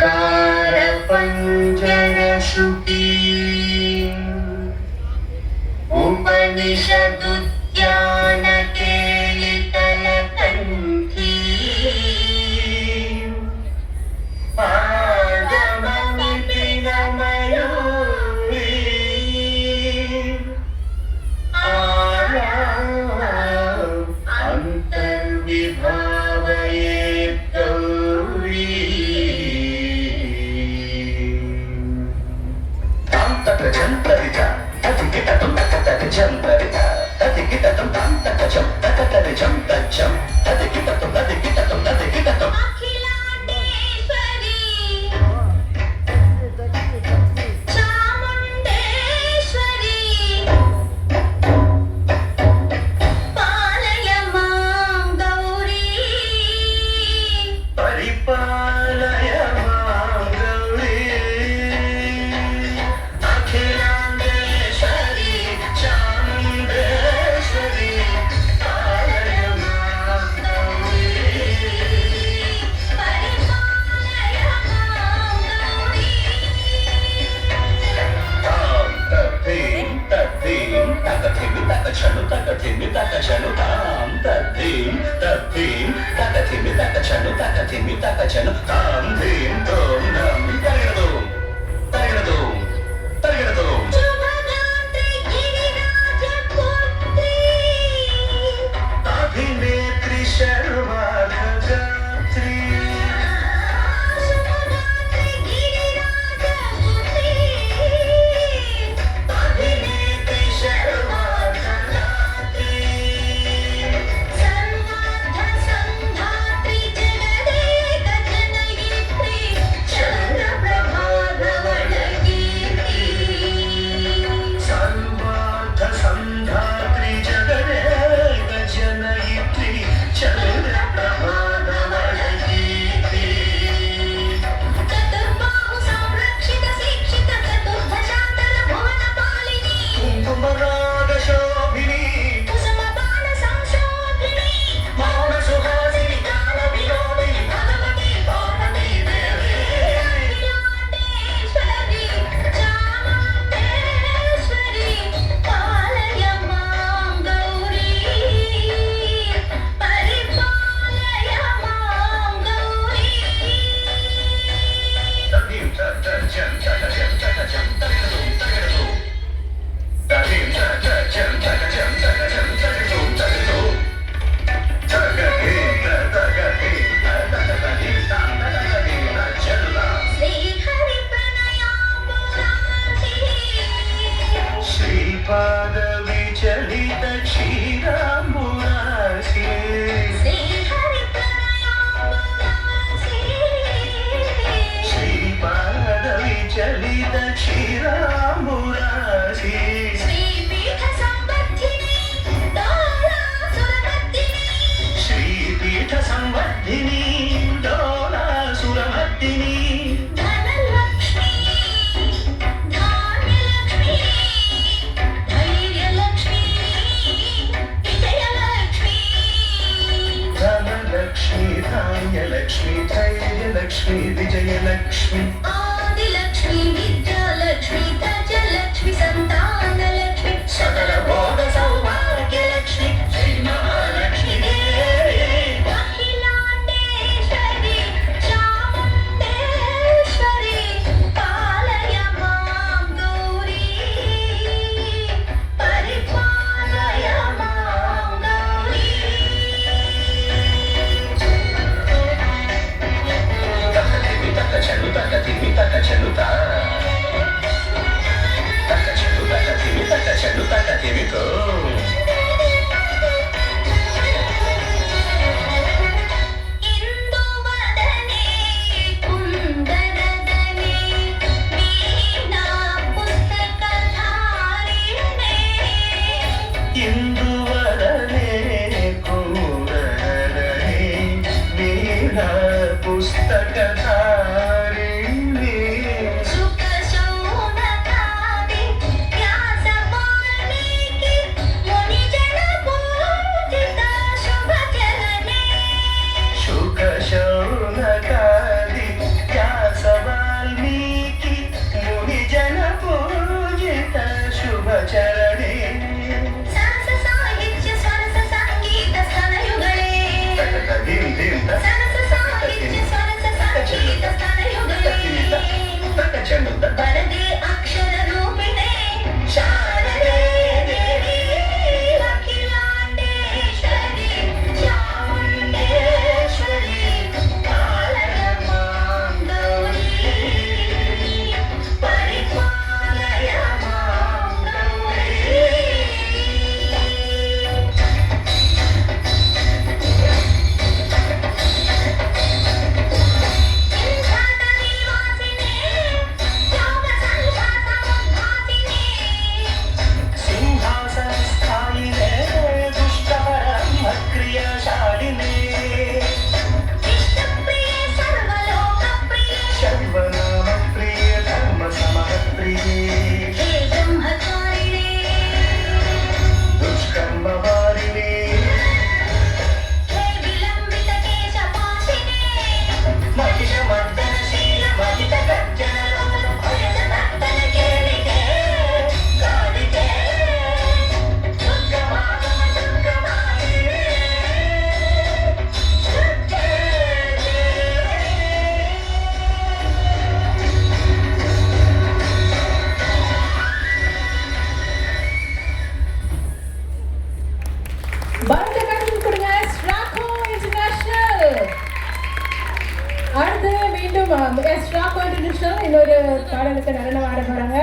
कारपञ्जनश्रुती उपनिषदुद्यानकेलितलकण्ठी पादममिति नमयूरी अन्तर्विभावयेत् गौरी ततजन्तरिता ततिकिततं ततजन्तरिता ततिकिततं ततजं तततरिजं तज्जं ततिकिततं ततिकिततं ततिकिततं अखिलाण्डेश्वरी चामुण्डेश्वरी पालय मां गौरी परिपालय मां गौरी अखिलाण्डेश्वरी चामुण्डेश्वरी पालय मां गौरी परिपालय मां गौरी तां तद्धीं तद्धीं तकथिमि तकचनु तकथिमि तकचनु तां तद्धीं तद्धीं तकथिमि तकचनु तकथिमि तकचनु तां धीं तों नं तगिरदों तगिरदों तगिरदों शुभगात्रि गिरिराजपुत्री अभिनेत्री सर्वार्धगात्री शुभगात्रि गिरिराजपुत्री अभिनेत्री सर्वार्धगात्री सर्वार्धसन्धात्री जगदेकजनयित्री चन्द्रप्रभाधवलकीर्ति सर्वार्थसन्धात्री जगदेकजनयित्री चन्द्रप्रभाधवलकीर्ति चतुर्बाहु संरक्षित शिक्षित चतुर्भुजान्तर भुवनपालिनी कुम्भरागशोभिनी कुसुमबाण संशोधिनी मौनसुहासिनी गानविनोदिनी भगवती पौर्णमी देवी अखिलाण्डेश्वरी चामुण्डेश्वरी पालय मां गौरी परिपालय मां गौरी तदीं तदजं तदजं तदजं तगिरदों तगिरदों तदीं तदजं तदजं तदजं तगिरदों तगिरदों तगदीं तगदीं तगदीं तगदीं तजल्ला श्रीहरि प्रणयाम्बुरासी श्रीपादविचलित क्षीराम्बुरासी श्रीहरि प्रणयाम्बुरासी श्रीपादविचलित क्षीराम्बुरासी श्रीपीठ संवर्धिनी डोलासुरमर्दिनी श्रीपीठ संवर्धिनी डोलासुरमर्दिनी धनलक्ष्मी धान्यलक्ष्मी धैर्यलक्ष्मी विजयलक्ष्मी धनलक्ष्मी धान्यलक्ष्मी धैर्यलक्ष्मी विजयलक्ष्मी आदिलक्ष्मी विद्यालक्ष्मी गजलक्ष्मी संतानलक्ष्मी सकलभोग सौभाग्यलक्ष्मी श्री महालक्ष्मी देवी अखिलाण्डेश्वरी चामुण्डेश्वरी पालय मां गौरी परिपालय मां गौरी तकथिमि तकचनु तकथिमि तकचनु ता तकचनु तकथिमि तकचनु तकथिमि तो इंदुवदने कुंदरदने वीणा पुस्तकधारिणे इंदुवदने कुंदरदने वीणा पुस्तकधारिणी सुखशौनकादि व्यासवाल्मीकि मुनिजनपूजिता शुभचरणे शुकशौनकादि व्यास ஸ்டாக் இன்னொரு பாடலுக்கு நடனம் ஆட போறாங்க.